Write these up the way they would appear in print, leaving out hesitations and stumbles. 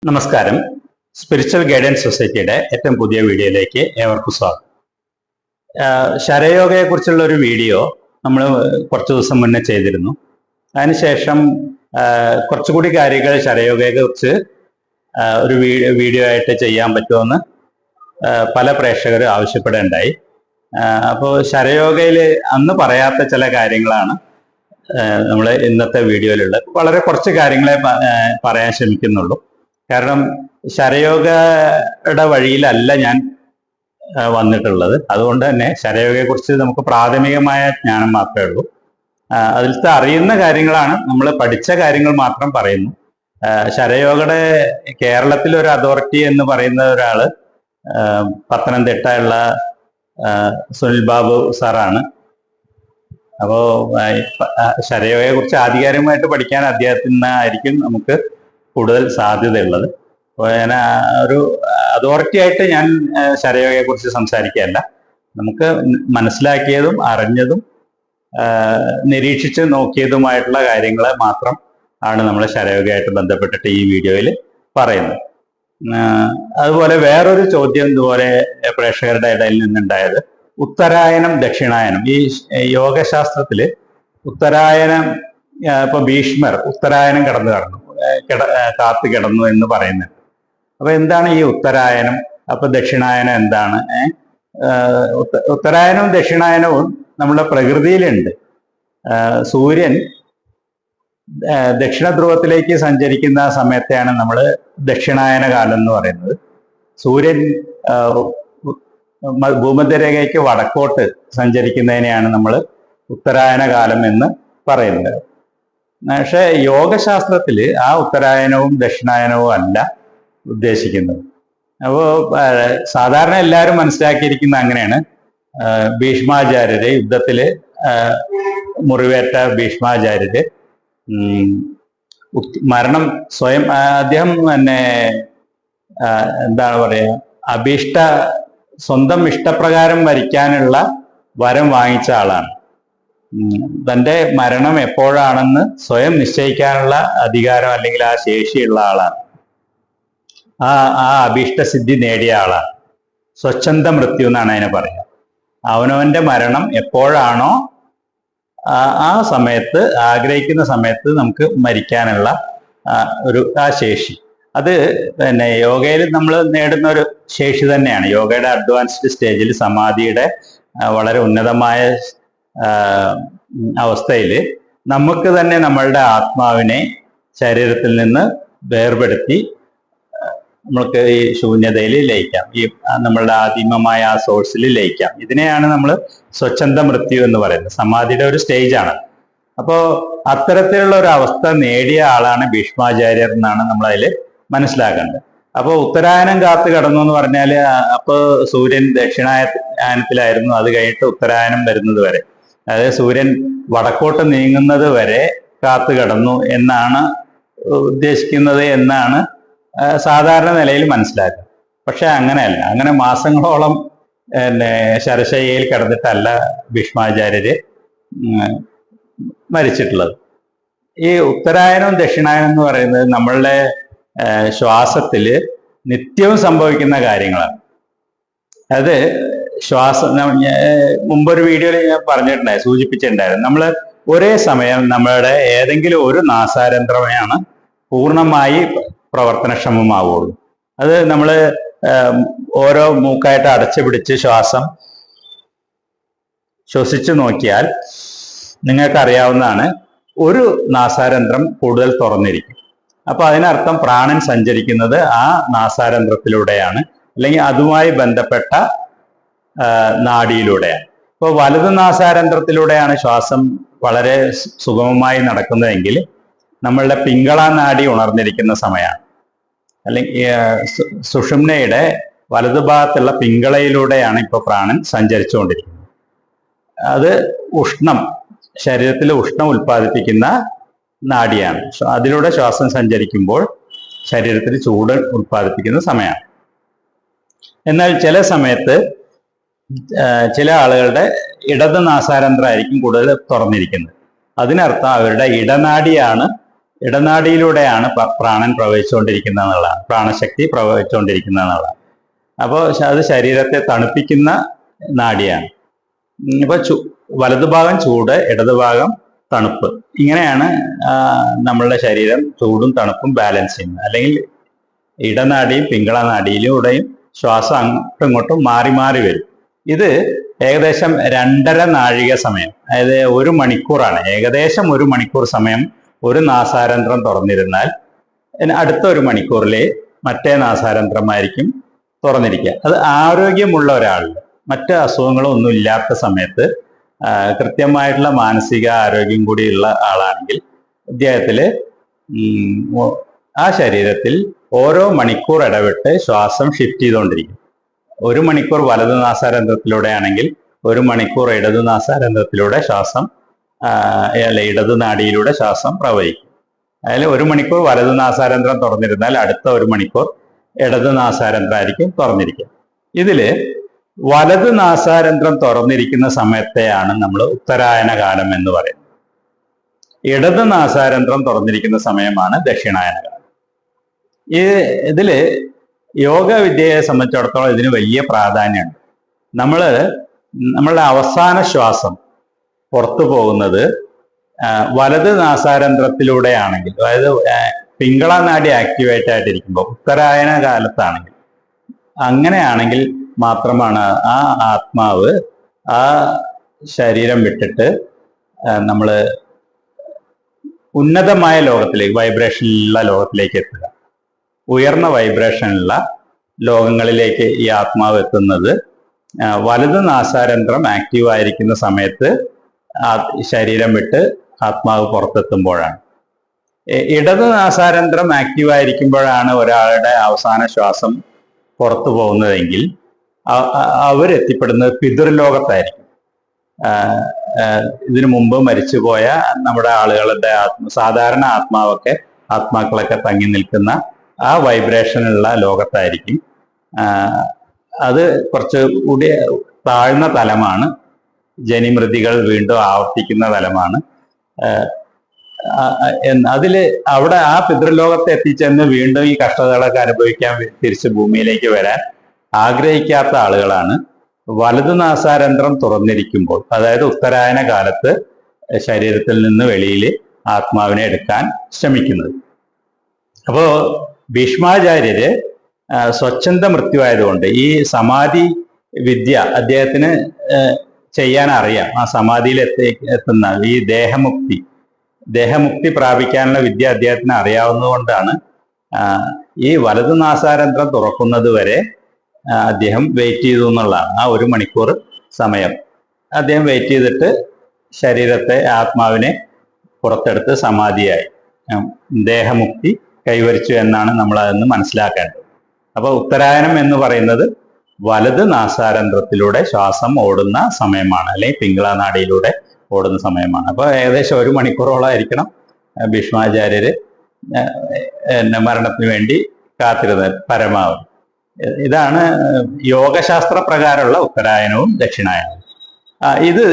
നമസ്കാരം. Spiritual guidance സൊസൈറ്റിയുടെ ഏറ്റവും പുതിയ വീഡിയോയിലേക്ക് ഏവർക്കും സ്വാഗതം. ശരയോഗയെക്കുറിച്ചുള്ള ഒരു വീഡിയോ നമ്മൾ കുറച്ച് ദിവസം മുന്നേ ചെയ്തിരുന്നു. അതിനുശേഷം കുറച്ചുകൂടി കാര്യങ്ങൾ ശരയോഗയെക്കുറിച്ച് ഒരു വീഡിയോ ആയിട്ട് ചെയ്യാൻ പറ്റുമെന്ന് പല പ്രേക്ഷകർ ആവശ്യപ്പെടുകയുണ്ടായി. അപ്പോൾ ശരയോഗയിൽ അന്ന് പറയാത്ത ചില കാര്യങ്ങളാണ് നമ്മൾ ഇന്നത്തെ വീഡിയോയിലുള്ളത്. വളരെ കുറച്ച് കാര്യങ്ങളെ പറയാൻ ശ്രമിക്കുന്നുള്ളൂ. കാരണം ശരയോഗയുടെ വഴിയിലല്ല ഞാൻ വന്നിട്ടുള്ളത്. അതുകൊണ്ട് തന്നെ ശരയോഗയെക്കുറിച്ച് നമുക്ക് പ്രാഥമികമായ ജ്ഞാനം മാത്രമേ ഉള്ളൂ. അതിലത്തെ അറിയുന്ന കാര്യങ്ങളാണ്, നമ്മൾ പഠിച്ച കാര്യങ്ങൾ മാത്രം പറയുന്നു. ശരയോഗയുടെ കേരളത്തിലെ ഒരു അതോറിറ്റി എന്ന് പറയുന്ന ഒരാള് പത്തനംതിട്ട ഉള്ള സുനിൽ ബാബു സാറാണ്. അപ്പോ ശരയോഗയെ കുറിച്ച് ആധികാരികമായിട്ട് പഠിക്കാൻ അദ്ദേഹത്തിൽ നിന്നായിരിക്കും നമുക്ക് കൂടുതൽ സാധ്യതയുള്ളത്. അപ്പോൾ ഞാൻ ഒരു അതോറിറ്റി ആയിട്ട് ഞാൻ ശരയോഗയെ കുറിച്ച് സംസാരിക്കുകയല്ല. നമുക്ക് മനസ്സിലാക്കിയതും അറിഞ്ഞതും നിരീക്ഷിച്ച് നോക്കിയതുമായിട്ടുള്ള കാര്യങ്ങൾ മാത്രം ആണ് നമ്മൾ ശരയോഗയായിട്ട് ബന്ധപ്പെട്ടിട്ട് ഈ വീഡിയോയിൽ പറയുന്നത്. അതുപോലെ വേറൊരു ചോദ്യം ഇതുപോലെ പ്രേക്ഷകരുടെ ഇടയിൽ നിന്നുണ്ടായത് ഉത്തരായനം ദക്ഷിണായനം. ഈ യോഗശാസ്ത്രത്തില് ഉത്തരായനം, ഇപ്പൊ ഭീഷ്മർ ഉത്തരായനം കാത്തു കിടന്നു എന്ന് പറയുന്നുണ്ട്. അപ്പൊ എന്താണ് ഈ ഉത്തരായനം? അപ്പൊ ദക്ഷിണായനം എന്താണ്? ഉത്തരായനവും ദക്ഷിണായനവും നമ്മുടെ പ്രകൃതിയിലുണ്ട്. സൂര്യൻ ദക്ഷിണ ധ്രുവത്തിലേക്ക് സഞ്ചരിക്കുന്ന സമയത്തെയാണ് നമ്മൾ ദക്ഷിണായന കാലം എന്ന് പറയുന്നത്. സൂര്യൻ ഭൂമധ്യരേഖയ്ക്ക് വടക്കോട്ട് സഞ്ചരിക്കുന്നതിനെയാണ് നമ്മൾ ഉത്തരായന കാലം എന്ന് പറയുന്നത്. പക്ഷെ യോഗശാസ്ത്രത്തിൽ ആ ഉത്തരായനവും ദക്ഷിണായനവും അല്ല ഉദ്ദേശിക്കുന്നത്. അപ്പോൾ സാധാരണ എല്ലാവരും മനസ്സിലാക്കിയിരിക്കുന്ന അങ്ങനെയാണ്. ഭീഷ്മാചാര്യര് യുദ്ധത്തില് മുറിവേറ്റ ഭീഷ്മാചാര്യര് മരണം സ്വയം അദ്ദേഹം തന്നെ എന്താണ് പറയുക, സ്വന്തം ഇഷ്ടപ്രകാരം മരിക്കാനുള്ള വരം വാങ്ങിച്ച ആളാണ്. തൻ്റെ മരണം എപ്പോഴാണെന്ന് സ്വയം നിശ്ചയിക്കാനുള്ള അധികാരം അല്ലെങ്കിൽ ആ ശേഷിയുള്ള ആളാണ്. ആ അഭീഷ്ടസിദ്ധി നേടിയ ആളാണ്. സ്വച്ഛന്ത മൃത്യു എന്നാണ് അതിനെ പറയുക. അവനവന്റെ മരണം എപ്പോഴാണോ ആ സമയത്ത്, ആഗ്രഹിക്കുന്ന സമയത്ത് നമുക്ക് മരിക്കാനുള്ള ആ ശേഷി, അത് പിന്നെ യോഗയിൽ നമ്മൾ നേടുന്ന ഒരു ശേഷി തന്നെയാണ്. യോഗയുടെ അഡ്വാൻസ്ഡ് സ്റ്റേജിൽ, സമാധിയുടെ വളരെ ഉന്നതമായ അവസ്ഥയിൽ നമുക്ക് തന്നെ നമ്മളുടെ ആത്മാവിനെ ശരീരത്തിൽ നിന്ന് വേർപെടുത്തി നമ്മൾക്ക് ഈ ശൂന്യതയിൽ ലയിക്കാം, ഈ നമ്മളുടെ ആദിമമായ ആ സോഴ്സിൽ ലയിക്കാം. ഇതിനെയാണ് നമ്മൾ സ്വച്ഛന്ത മൃത്യു എന്ന് പറയുന്നത്. സമാധിയുടെ ഒരു സ്റ്റേജാണ്. അപ്പോൾ അത്തരത്തിലുള്ള ഒരു അവസ്ഥ നേടിയ ആളാണ് ഭീഷ്മാചാര്യർ എന്നാണ് നമ്മളതിൽ മനസ്സിലാക്കേണ്ടത്. അപ്പോൾ ഉത്തരായനം കാത്തു കിടന്നു എന്ന് പറഞ്ഞാൽ, അപ്പോൾ സൂര്യൻ ദക്ഷിണായനത്തിലായിരുന്നു, അത് കഴിഞ്ഞിട്ട് ഉത്തരായനം വരുന്നത് വരെ, അതായത് സൂര്യൻ വടക്കോട്ട് നീങ്ങുന്നത് വരെ കാത്തു കിടന്നു എന്നാണ് ഉദ്ദേശിക്കുന്നത് എന്നാണ് സാധാരണ നിലയിൽ മനസ്സിലാക്കുക. പക്ഷെ അങ്ങനെയല്ല. അങ്ങനെ മാസങ്ങളോളം ശരശയ്യയിൽ കിടന്നിട്ടല്ല ഭീഷ്മാചാര്യര് മരിച്ചിട്ടുള്ളത്. ഈ ഉത്തരായനവും ദക്ഷിണായനം എന്ന് പറയുന്നത് നമ്മളുടെ ശ്വാസത്തില് നിത്യവും സംഭവിക്കുന്ന കാര്യങ്ങളാണ്. അത് മുമ്പൊരു വീഡിയോയിൽ ഞാൻ സൂചിപ്പിച്ചിട്ടുണ്ടായിരുന്നു. നമ്മൾ ഒരേ സമയം നമ്മളുടെ ഏതെങ്കിലും ഒരു നാസാരന്ധ്രമാണ് പൂർണ്ണമായി പ്രവർത്തനക്ഷമമാവുള്ളൂ. അത് നമ്മൾ ഓരോ മൂക്കായിട്ട് അടച്ചു പിടിച്ച് ശ്വാസം ശ്വസിച്ചു നോക്കിയാൽ നിങ്ങൾക്ക് അറിയാവുന്നതാണ്, ഒരു നാസാരന്ധ്രം കൂടുതൽ തുറന്നിരിക്കും. അപ്പൊ അതിനർത്ഥം പ്രാണൻ സഞ്ചരിക്കുന്നത് ആ നാസാരന്ധ്രത്തിലൂടെയാണ്, അല്ലെങ്കിൽ അതുമായി ബന്ധപ്പെട്ട നാഡിയിലൂടെയാണ്. ഇപ്പോൾ വലത് നാസാരന്ധ്രത്തിലൂടെയാണ് ശ്വാസം വളരെ സുഗമമായി നടക്കുന്നതെങ്കിൽ നമ്മളുടെ പിംഗള നാഡി ഉണർന്നിരിക്കുന്ന സമയമാണ്. അല്ലെങ്കിൽ സുഷുമ്നയുടെ വലതുഭാഗത്തുള്ള പിംഗളയിലൂടെയാണ് ഇപ്പോൾ പ്രാണൻ സഞ്ചരിച്ചുകൊണ്ടിരിക്കുന്നത്. അത് ശരീരത്തിൽ ഉഷ്ണം ഉൽപ്പാദിപ്പിക്കുന്ന നാഡിയാണ്. അതിലൂടെ ശ്വാസം സഞ്ചരിക്കുമ്പോൾ ശരീരത്തിൽ ചൂട് ഉൽപ്പാദിപ്പിക്കുന്ന സമയമാണ്. എന്നാൽ ചില സമയത്ത് ചില ആളുകളുടെ ഇടത് നാസാരന്ധ്രമായിരിക്കും കൂടുതൽ തുറന്നിരിക്കുന്നത്. അതിനർത്ഥം അവരുടെ ഇടനാഡിയാണ് ഇടനാടിയിലൂടെയാണ് പ്രാണൻ പ്രവഹിച്ചുകൊണ്ടിരിക്കുന്നത് എന്നുള്ളതാണ്, പ്രാണശക്തി പ്രവഹിച്ചുകൊണ്ടിരിക്കുന്നത് എന്നുള്ളതാണ്. അപ്പോൾ അത് ശരീരത്തെ തണുപ്പിക്കുന്ന നാഡിയാണ്. ഇപ്പൊ വലതുഭാഗം ചൂട്, ഇടതുഭാഗം തണുപ്പ്, ഇങ്ങനെയാണ് നമ്മളുടെ ശരീരം ചൂടും തണുപ്പും ബാലൻസ് ചെയ്യുന്നത്. അല്ലെങ്കിൽ ഇടനാടിയും പിംഗളനാടിയിലൂടെയും ശ്വാസം അങ്ങോട്ടും ഇങ്ങോട്ടും മാറി മാറി വരും. ഇത് ഏകദേശം 2.5 നാഴിക സമയം, അതായത് 1 മണിക്കൂറാണ്. ഏകദേശം 1 മണിക്കൂർ സമയം ഒരു നാസാരന്ധ്രം തുറന്നിരുന്നാൽ അടുത്ത 1 മണിക്കൂറിൽ മറ്റേ നാസാരന്ധ്രമായിരിക്കും തുറന്നിരിക്കുക. അത് ആരോഗ്യമുള്ള ഒരാളിൽ, മറ്റ് അസുഖങ്ങളൊന്നും ഇല്ലാത്ത സമയത്ത്, കൃത്യമായിട്ടുള്ള മാനസിക ആരോഗ്യം കൂടിയുള്ള ആളാണെങ്കിൽ ഇദ്ദേഹത്തില് ആ ശരീരത്തിൽ ഓരോ മണിക്കൂർ ഇടവിട്ട് ശ്വാസം ഷിഫ്റ്റ് ചെയ്തുകൊണ്ടിരിക്കും. 1 മണിക്കൂർ വലതു നാസാരന്ധ്രത്തിലൂടെ ആണെങ്കിൽ 1 മണിക്കൂർ ഇടതു നാസാരന്ധ്രത്തിലൂടെ ശ്വാസം ഇടതു നാഡിയിലൂടെ ശ്വാസം പ്രവഹിക്കും. അതിൽ 1 മണിക്കൂർ വലതു നാസാരന്ധ്രം തുറന്നിരുന്നാൽ അടുത്ത 1 മണിക്കൂർ ഇടതു നാസാരന്ധ്രമായിരിക്കും തുറന്നിരിക്കുക. ഇതില് വലതു നാസാരന്ധ്രം തുറന്നിരിക്കുന്ന സമയത്തെയാണ് നമ്മൾ ഉത്തരായന കാലം എന്ന് പറയുന്നത്. ഇടതു നാസാരന്ധ്രം തുറന്നിരിക്കുന്ന സമയമാണ് ദക്ഷിണായന കാലം. ഇതില് യോഗ വിദ്യയെ സംബന്ധിച്ചിടത്തോളം ഇതിന് വലിയ പ്രാധാന്യമുണ്ട്. നമ്മളുടെ അവസാന ശ്വാസം പുറത്തു പോകുന്നത് വലത് നാസാരന്ധ്രത്തിലൂടെ ആണെങ്കിൽ, അതായത് പിംഗളനാഡി ആക്ടിവേറ്റ് ആയിട്ടിരിക്കുമ്പോൾ ഉത്തരായന കാലത്താണെങ്കിൽ, അങ്ങനെയാണെങ്കിൽ മാത്രമാണ് ആ ആത്മാവ് ആ ശരീരം വിട്ടിട്ട് നമ്മൾ ഉന്നതമായ ലോകത്തിലേക്ക്, വൈബ്രേഷനിലുള്ള ലോകത്തിലേക്ക് എത്തുക. ഉയർന്ന വൈബ്രേഷനുള്ള ലോകങ്ങളിലേക്ക് ഈ ആത്മാവ് എത്തുന്നത് വലത് നാസാരന്ധ്രം ആക്റ്റീവ് ആയിരിക്കുന്ന സമയത്ത് ശരീരം വിട്ട് ആത്മാവ് പുറത്തെത്തുമ്പോഴാണ്. ഇടത് നാസാരന്ധ്രം ആക്റ്റീവ് ആയിരിക്കുമ്പോഴാണ് ഒരാളുടെ അവസാന ശ്വാസം പുറത്തു പോകുന്നതെങ്കിൽ അവരെത്തിപ്പെടുന്നത് പിതൃലോകത്തായിരിക്കും. ഇതിനു മുമ്പ് മരിച്ചുപോയ നമ്മുടെ ആളുകളുടെ സാധാരണ ആത്മാക്കളൊക്കെ തങ്ങി നിൽക്കുന്ന ആ വൈബ്രേഷനുള്ള ലോകത്തായിരിക്കും. അത് കുറച്ച് കൂടി താഴ്ന്ന തലമാണ്, ജനിമൃതികൾ വീണ്ടും ആവർത്തിക്കുന്ന തലമാണ്. അവിടെ ആ പിതൃലോകത്തെ എത്തിച്ചെന്ന് വീണ്ടും ഈ കഷ്ടതകളൊക്കെ അനുഭവിക്കാൻ തിരിച്ച് ഭൂമിയിലേക്ക് വരാൻ ആഗ്രഹിക്കാത്ത ആളുകളാണ് വലതു നാസാരന്ധ്രം തുറന്നിരിക്കുമ്പോൾ, അതായത് ഉത്തരായന കാലത്ത് ശരീരത്തിൽ നിന്ന് വെളിയിൽ ആത്മാവിനെ എടുക്കാൻ ശ്രമിക്കുന്നത്. അപ്പോ ഭീഷ്മാചാര്യര് സ്വച്ഛന്ത മൃത്യുവായതുകൊണ്ട് ഈ സമാധി വിദ്യ അദ്ദേഹത്തിന് ചെയ്യാൻ അറിയാം. ആ സമാധിയിൽ എത്തുന്ന ഈ ദേഹമുക്തി പ്രാപിക്കാനുള്ള വിദ്യ അദ്ദേഹത്തിന് അറിയാവുന്നതുകൊണ്ടാണ് ഈ വലതു നാസാരന്ധ്രം തുറക്കുന്നത് വരെ അദ്ദേഹം വെയിറ്റ് ചെയ്തു എന്നുള്ളതാണ്. ആ 1 മണിക്കൂർ സമയം അദ്ദേഹം വെയിറ്റ് ചെയ്തിട്ട് ശരീരത്തെ, ആത്മാവിനെ പുറത്തെടുത്ത് സമാധിയായി ദേഹമുക്തി കൈവരിച്ചു എന്നാണ് നമ്മൾ അതെന്ന് മനസ്സിലാക്കേണ്ടത്. അപ്പൊ ഉത്തരായനം എന്ന് പറയുന്നത് വലത് നാസാരന്ധ്രത്തിലൂടെ ശ്വാസം ഓടുന്ന സമയമാണ്, അല്ലെങ്കിൽ പിംഗളനാഡിയിലൂടെ ഓടുന്ന സമയമാണ്. അപ്പൊ ഏകദേശം 1 മണിക്കൂറോളമായിരിക്കണം ഭീഷ്മാചാര്യര് മരണത്തിന് വേണ്ടി കാത്തിരുന്നത് പരമാവധി. ഇതാണ് യോഗശാസ്ത്ര പ്രകാരമുള്ള ഉത്തരായനവും ദക്ഷിണായനവും. ഇത്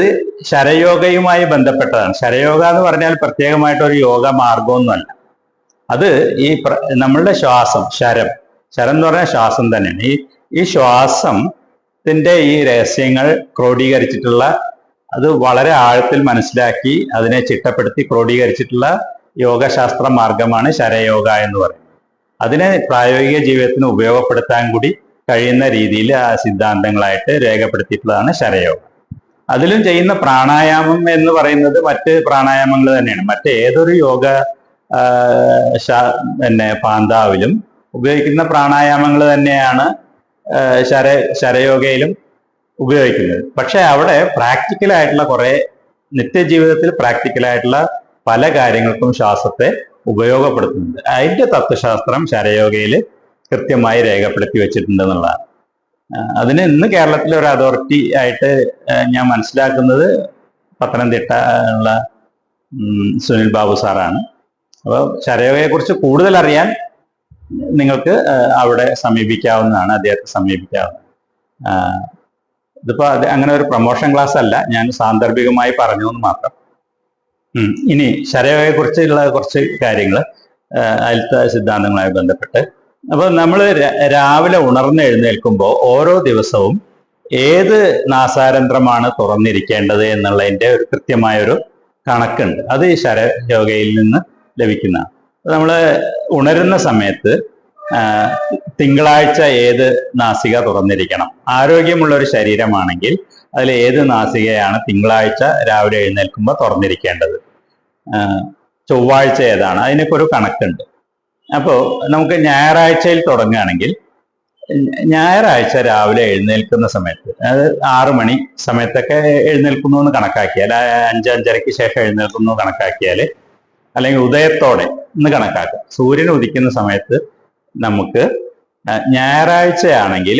ശരയോഗയുമായി ബന്ധപ്പെട്ടതാണ്. ശരയോഗ എന്ന് പറഞ്ഞാൽ പ്രത്യേകമായിട്ടൊരു യോഗ മാർഗമൊന്നുമല്ല. അത് നമ്മളുടെ ശ്വാസം, ശരം എന്ന് പറഞ്ഞാൽ ശ്വാസം തന്നെയാണ്. ഈ ശ്വാസത്തിന്റെ ഈ രഹസ്യങ്ങൾ ക്രോഡീകരിച്ചിട്ടുള്ള, അത് വളരെ ആഴത്തിൽ മനസ്സിലാക്കി അതിനെ ചിട്ടപ്പെടുത്തി ക്രോഡീകരിച്ചിട്ടുള്ള യോഗശാസ്ത്ര മാർഗമാണ് ശരയോഗ എന്ന് പറയുന്നത്. അതിനെ പ്രായോഗിക ജീവിതത്തിന് ഉപയോഗപ്പെടുത്താൻ കൂടി കഴിയുന്ന രീതിയിൽ ആ സിദ്ധാന്തങ്ങളായിട്ട് രേഖപ്പെടുത്തിയിട്ടുള്ളതാണ് ശരയോഗം. അതിലും ചെയ്യുന്ന പ്രാണായാമം എന്ന് പറയുന്നത് മറ്റ് പ്രാണായാമങ്ങൾ തന്നെയാണ്. മറ്റേതൊരു യോഗ പാന്താവിലും ഉപയോഗിക്കുന്ന പ്രാണായാമങ്ങൾ തന്നെയാണ് ശരയോഗയിലും ഉപയോഗിക്കുന്നത്. പക്ഷെ അവിടെ പ്രാക്ടിക്കലായിട്ടുള്ള കുറെ നിത്യജീവിതത്തിൽ പ്രാക്ടിക്കലായിട്ടുള്ള പല കാര്യങ്ങൾക്കും ശ്വാസത്തെ ഉപയോഗപ്പെടുത്തുന്നുണ്ട്. അതിന്റെ തത്വശാസ്ത്രം ശരയോഗയിൽ കൃത്യമായി രേഖപ്പെടുത്തി വെച്ചിട്ടുണ്ടെന്നുള്ളതാണ്. അതിന് ഇന്ന് കേരളത്തിലെ ഒരു അതോറിറ്റി ആയിട്ട് ഞാൻ മനസ്സിലാക്കുന്നത് പത്തനംതിട്ട ഉള്ള സുനിൽ ബാബു സാറാണ്. അപ്പോൾ ശരയോഗയെ കുറിച്ച് കൂടുതൽ അറിയാൻ നിങ്ങൾക്ക് അവിടെ സമീപിക്കാവുന്നതാണ്, അദ്ദേഹത്തെ സമീപിക്കാവുന്നതാണ്. ഇതിപ്പോ അങ്ങനെ ഒരു പ്രൊമോഷൻ ക്ലാസ് അല്ല, ഞാൻ സാന്ദർഭികമായി പറഞ്ഞു എന്ന് മാത്രം. ഇനി ശരയോഗയെ കുറിച്ചുള്ള കുറച്ച് കാര്യങ്ങൾ അതിലത്തെ സിദ്ധാന്തങ്ങളുമായി ബന്ധപ്പെട്ട്. അപ്പൊ നമ്മൾ രാവിലെ ഉണർന്നെഴുന്നേൽക്കുമ്പോൾ ഓരോ ദിവസവും ഏത് നാസാരന്ധ്രമാണ് തുറന്നിരിക്കേണ്ടത് എന്നുള്ളതിന്റെ ഒരു കൃത്യമായൊരു കണക്കുണ്ട്. അത് ഈ ശരയോഗയിൽ നിന്ന് ലഭിക്കുന്നതാണ്. നമ്മൾ ഉണരുന്ന സമയത്ത് തിങ്കളാഴ്ച ഏത് നാസിക തുറന്നിരിക്കണം? ആരോഗ്യമുള്ള ഒരു ശരീരമാണെങ്കിൽ അതിൽ ഏത് നാസികയാണ് തിങ്കളാഴ്ച രാവിലെ എഴുന്നേൽക്കുമ്പോൾ തുറന്നിരിക്കേണ്ടത്? ചൊവ്വാഴ്ച ഏതാണ്? അതിനൊക്കെ ഒരു കണക്കുണ്ട്. അപ്പോൾ നമുക്ക് ഞായറാഴ്ചയിൽ തുടങ്ങുകയാണെങ്കിൽ ഞായറാഴ്ച രാവിലെ എഴുന്നേൽക്കുന്ന സമയത്ത്, അതായത് 6 മണി സമയത്തൊക്കെ എഴുന്നേൽക്കുന്നു എന്ന് കണക്കാക്കിയാൽ, 5-5:30 ശേഷം എഴുന്നേൽക്കുന്നു കണക്കാക്കിയാൽ, അല്ലെങ്കിൽ ഉദയത്തോടെ എന്ന് കണക്കാക്കാം. സൂര്യൻ ഉദിക്കുന്ന സമയത്ത് നമുക്ക് ഞായറാഴ്ചയാണെങ്കിൽ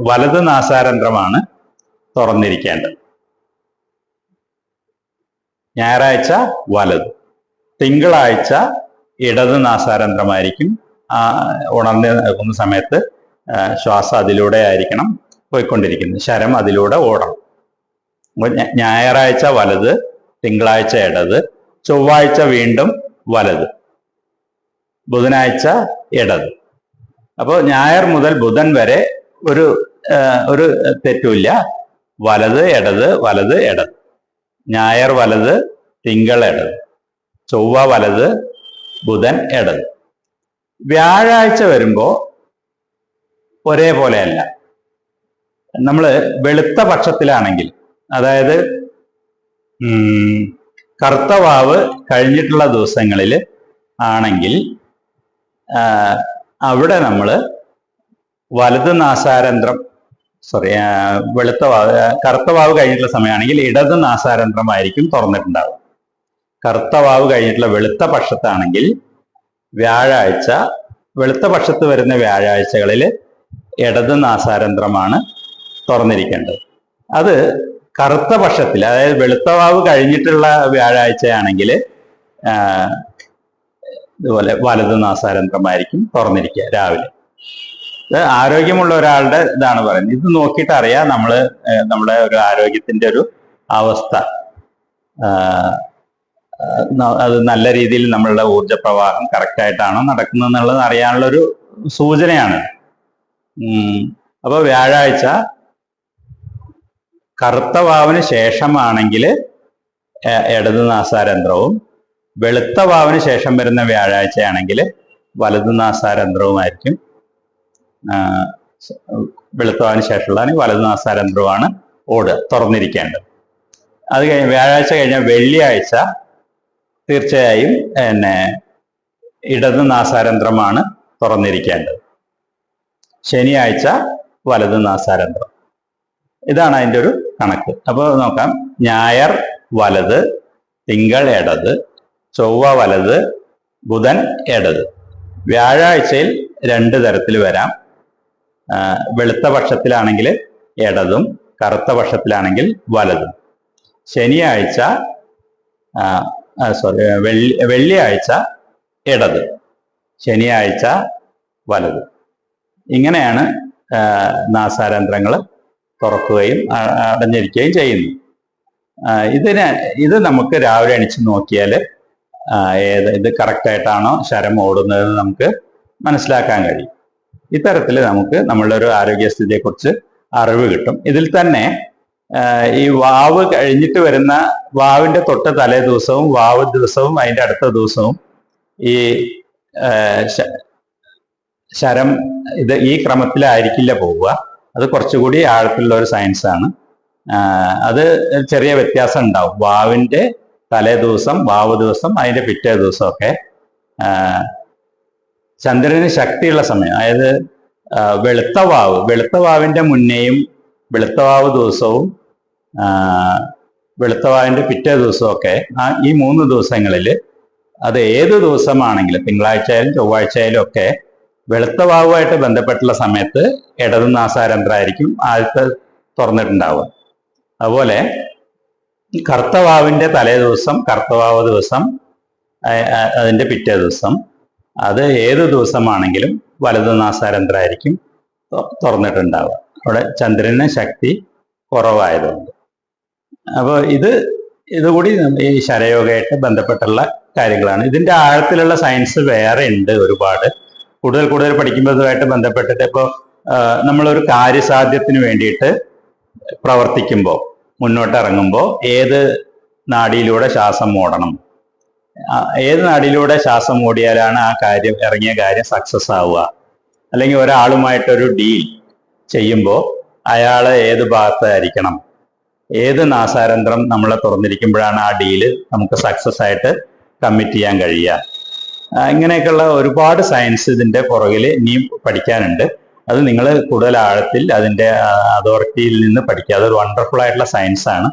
വലത് നാസാരന്ധ്രമാണ് തുറന്നിരിക്കേണ്ടത്. ഞായറാഴ്ച വലത്, തിങ്കളാഴ്ച ഇടത് നാസാരന്ധ്രമായിരിക്കും. ഉണർന്ന് നിൽക്കുന്ന സമയത്ത് ശ്വാസം അതിലൂടെ ആയിരിക്കണം പോയിക്കൊണ്ടിരിക്കുന്നത്, ശരം അതിലൂടെ ഓടണം. ഞായറാഴ്ച വലത്, തിങ്കളാഴ്ച ഇടത്, ചൊവ്വാഴ്ച വീണ്ടും വലത്, ബുധനാഴ്ച ഇടത്. അപ്പോൾ ഞായർ മുതൽ ബുധൻ വരെ ഒരു തെറ്റുമില്ല. വലത് ഇടത് വലത് ഇടത്. ഞായർ വലത്, തിങ്കൾ ഇടത്, ചൊവ്വ വലത്, ബുധൻ ഇടത്. വ്യാഴാഴ്ച വരുമ്പോ ഒരേപോലെയല്ല. നമ്മൾ വെളുത്ത പക്ഷത്തിലാണെങ്കിൽ, അതായത് കറുത്തവാവ് കഴിഞ്ഞിട്ടുള്ള ദിവസങ്ങളിൽ ആണെങ്കിൽ അവിടെ നമ്മൾ വലത് നാസാരന്ധ്രം കറുത്തവാവ് കഴിഞ്ഞിട്ടുള്ള സമയമാണെങ്കിൽ ഇടത് നാസാരന്ധ്രമായിരിക്കും തുറന്നിട്ടുണ്ടാവുക. കറുത്തവാവ് കഴിഞ്ഞിട്ടുള്ള വെളുത്ത പക്ഷത്താണെങ്കിൽ വ്യാഴാഴ്ച, വെളുത്ത പക്ഷത്ത് വരുന്ന വ്യാഴാഴ്ചകളിൽ ഇടത് നാസാരന്ധ്രമാണ് തുറന്നിരിക്കേണ്ടത്. അത് കറുത്ത പക്ഷത്തിൽ, അതായത് വെളുത്തവാവ് കഴിഞ്ഞിട്ടുള്ള വ്യാഴാഴ്ചയാണെങ്കിൽ ഇതുപോലെ വലത് നാസാരന്ധ്രമായിരിക്കും തുറന്നിരിക്കുക രാവിലെ. ഇത് ആരോഗ്യമുള്ള ഒരാളുടെ ഇതാണ് പറയുന്നത്. ഇത് നോക്കിയിട്ട് അറിയാം നമ്മുടെ ഒരു ആരോഗ്യത്തിന്റെ ഒരു അവസ്ഥ. അത് നല്ല രീതിയിൽ നമ്മളുടെ ഊർജപ്രവാഹം കറക്റ്റായിട്ടാണോ നടക്കുന്നത് എന്നുള്ളത് അറിയാനുള്ള ഒരു സൂചനയാണ്. അപ്പോൾ വ്യാഴാഴ്ച കറുത്ത വാവിന് ശേഷമാണെങ്കിൽ ഇടത് നാസാരന്ധ്രവും, വെളുത്ത വാവിന് ശേഷം വരുന്ന വ്യാഴാഴ്ചയാണെങ്കിൽ വലത് നാസാരന്ധ്രവുമായിരിക്കും. വെളുത്ത വാവിന് ശേഷമുള്ളതാണ് വലത് നാസാരന്ധ്രവുമാണ് തുറന്നിരിക്കേണ്ടത്. അത് കഴിഞ്ഞ് വ്യാഴാഴ്ച കഴിഞ്ഞാൽ വെള്ളിയാഴ്ച തീർച്ചയായും ഇടത് നാസാരന്ധ്രമാണ് തുറന്നിരിക്കേണ്ടത്. ശനിയാഴ്ച വലത് നാസാരന്ധ്രം. ഇതാണ് അതിൻ്റെ ഒരു കണക്ക്. അപ്പോൾ നോക്കാം. ഞായർ വലത്, തിങ്കൾ ഇടത്, ചൊവ്വ വലത്, ബുധൻ ഇടത്. വ്യാഴാഴ്ചയിൽ 2 തരത്തിൽ വരാം. വെളുത്ത പക്ഷത്തിലാണെങ്കിൽ ഇടതും, കറുത്ത പക്ഷത്തിലാണെങ്കിൽ വലതും. ശനിയാഴ്ച വെള്ളിയാഴ്ച ഇടത്, ശനിയാഴ്ച വലത്. ഇങ്ങനെയാണ് നാസാരന്ധ്രങ്ങൾ തുറക്കുകയും അടഞ്ഞിരിക്കുകയും ചെയ്യുന്നു. ഇത് നമുക്ക് രാവിലെ എണീച്ച് നോക്കിയാൽ ഇത് കറക്റ്റായിട്ടാണോ ശരം ഓടുന്നതെന്ന് നമുക്ക് മനസ്സിലാക്കാൻ കഴിയും. ഇത്തരത്തിൽ നമുക്ക് നമ്മളുടെ ഒരു ആരോഗ്യസ്ഥിതിയെക്കുറിച്ച് അറിവ് കിട്ടും. ഇതിൽ തന്നെ ഈ വാവ് കഴിഞ്ഞിട്ട് വരുന്ന വാവിന്റെ തൊട്ട് തലേ ദിവസവും വാവ് ദിവസവും അതിന്റെ അടുത്ത ദിവസവും ഈ ശരം ഈ ക്രമത്തിലായിരിക്കില്ല പോവുക. അത് കുറച്ചുകൂടി ആഴത്തിലുള്ള ഒരു സയൻസാണ്. അത് ചെറിയ വ്യത്യാസം ഉണ്ടാവും. വാവിന്റെ തലേ ദിവസം, വാവ് ദിവസം, അതിന്റെ പിറ്റേ ദിവസമൊക്കെ ചന്ദ്രന് ശക്തിയുള്ള സമയം, അതായത് വെളുത്ത വാവിന്റെ മുന്നേയും വെളുത്തവാവ് ദിവസവും വെളുത്തവാവിന്റെ പിറ്റേ ദിവസമൊക്കെ ഈ 3 ദിവസങ്ങളിൽ, അത് ഏത് ദിവസമാണെങ്കിലും തിങ്കളാഴ്ച ആയാലും ചൊവ്വാഴ്ച ആയാലും ഒക്കെ വെളുത്തവാവുമായിട്ട് ബന്ധപ്പെട്ടുള്ള സമയത്ത് ഇടത് നാസാരന്ധ്രമായിരിക്കും ആദ്യത്തെ തുറന്നിട്ടുണ്ടാവുക. അതുപോലെ കറുത്തവാവിന്റെ തലേ ദിവസം, കറുത്തവാവ് ദിവസം, അതിന്റെ പിറ്റേ ദിവസം, അത് ഏത് ദിവസമാണെങ്കിലും വലത് നാസാരന്ധ്രമായിരിക്കും തുറന്നിട്ടുണ്ടാവുക. അവിടെ ചന്ദ്രന് ശക്തി കുറവായതുകൊണ്ട്. അപ്പോൾ ഇതുകൂടി ഈ ശരയോഗയായിട്ട് ബന്ധപ്പെട്ടുള്ള കാര്യങ്ങളാണ്. ഇതിന്റെ ആഴത്തിലുള്ള സയൻസ് വേറെ ഉണ്ട് ഒരുപാട്. കൂടുതൽ പഠിക്കുമ്പോൾ ഇതുമായിട്ട് ബന്ധപ്പെട്ടിട്ട് ഇപ്പോൾ നമ്മളൊരു കാര്യസാധ്യത്തിന് വേണ്ടിയിട്ട് പ്രവർത്തിക്കുമ്പോൾ, മുന്നോട്ട് ഇറങ്ങുമ്പോൾ ഏത് നാഡിയിലൂടെ ശ്വാസം ഓടണം, ഏത് നാഡിയിലൂടെ ശ്വാസം ഓടിയാലാണ് ആ ഇറങ്ങിയ കാര്യം സക്സസ് ആവുക, അല്ലെങ്കിൽ ഒരാളുമായിട്ടൊരു ഡീൽ ചെയ്യുമ്പോൾ അയാൾ ഏത് ഭാഗത്തായിരിക്കണം, ഏത് നാസാരന്ധ്രം നമ്മളെ തുറന്നിരിക്കുമ്പോഴാണ് ആ ഡീല് നമുക്ക് സക്സസ് ആയിട്ട് കമ്മിറ്റ് ചെയ്യാൻ കഴിയുക. ഇങ്ങനെയൊക്കെയുള്ള ഒരുപാട് സയൻസ് ഇതിന്റെ പുറകിൽ ഇനിയും പഠിക്കാനുണ്ട്. അത് നിങ്ങൾ കൂടുതൽ ആഴത്തിൽ അതിന്റെ അതോറിറ്റിയിൽ നിന്ന് പഠിക്കുക. അതൊരു വണ്ടർഫുൾ ആയിട്ടുള്ള സയൻസ് ആണ്.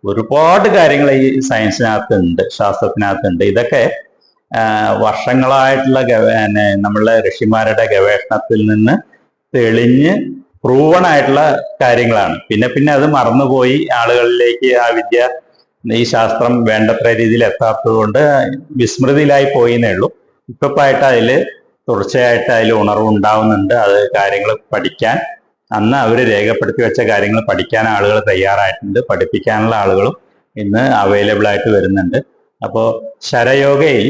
ഒരുപാട് കാര്യങ്ങൾ ഈ സയൻസിനകത്ത് ഉണ്ട്, ശാസ്ത്രത്തിനകത്തുണ്ട്. ഇതൊക്കെ വർഷങ്ങളായിട്ടുള്ള നമ്മളുടെ ഋഷിമാരുടെ ഗവേഷണത്തിൽ നിന്ന് തെളിഞ്ഞ് പ്രൂവൺ ആയിട്ടുള്ള കാര്യങ്ങളാണ്. പിന്നെ അത് മറന്നുപോയി, ആളുകളിലേക്ക് ആ വിദ്യ, ഈ ശാസ്ത്രം വേണ്ടത്ര രീതിയിൽ എത്താത്തത് കൊണ്ട് വിസ്മൃതിയിലായി പോയിന്നേ ഉള്ളൂ. ഇപ്പായിട്ട് തുടർച്ചയായിട്ട് അതിൽ ഉണർവുണ്ടാവുന്നുണ്ട്. അത് കാര്യങ്ങൾ പഠിക്കാൻ, അന്ന് അവർ രേഖപ്പെടുത്തി വെച്ച കാര്യങ്ങൾ പഠിക്കാൻ ആളുകൾ തയ്യാറായിട്ടുണ്ട്. പഠിപ്പിക്കാനുള്ള ആളുകളും ഇന്ന് അവൈലബിൾ ആയിട്ട് വരുന്നുണ്ട്. അപ്പോൾ ശരയോഗയിൽ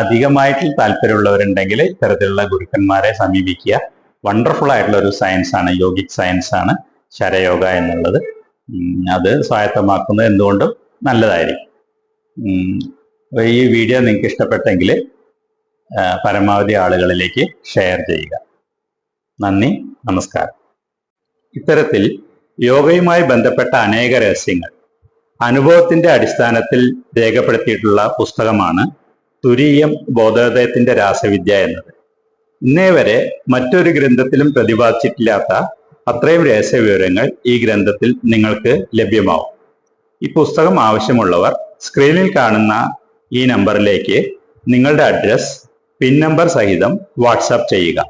അധികമായിട്ട് താല്പര്യമുള്ളവരുണ്ടെങ്കിൽ ഇത്തരത്തിലുള്ള ഗുരുക്കന്മാരെ സമീപിക്കുക. വണ്ടർഫുൾ ആയിട്ടുള്ള ഒരു സയൻസ് ആണ്, യോഗിക് സയൻസ് ആണ് ശരയോഗ എന്നുള്ളത്. അത് സ്വായത്തമാക്കുന്നത് എന്തുകൊണ്ടും നല്ലതായിരിക്കും. ഈ വീഡിയോ നിങ്ങൾക്ക് ഇഷ്ടപ്പെട്ടെങ്കിൽ പരമാവധി ആളുകളിലേക്ക് ഷെയർ ചെയ്യുക. നന്ദി, നമസ്കാരം. ഇത്തരത്തിൽ യോഗയുമായി ബന്ധപ്പെട്ട അനേക രഹസ്യങ്ങൾ അനുഭവത്തിന്റെ അടിസ്ഥാനത്തിൽ രേഖപ്പെടുത്തിയിട്ടുള്ള പുസ്തകമാണ് തുരീയം ബോധോദയത്തിന്റെ രാസവിദ്യ എന്നത്. ഇന്നേ വരെ മറ്റൊരു ഗ്രന്ഥത്തിലും പ്രതിപാദിച്ചിട്ടില്ലാത്ത അത്രയും രഹസ്യവിവരങ്ങൾ ഈ ഗ്രന്ഥത്തിൽ നിങ്ങൾക്ക് ലഭ്യമാവും. ഈ പുസ്തകം ആവശ്യമുള്ളവർ സ്ക്രീനിൽ കാണുന്ന ഈ നമ്പറിലേക്ക് നിങ്ങളുടെ അഡ്രസ്, പിൻ നമ്പർ സഹിതം വാട്സാപ്പ് ചെയ്യുക.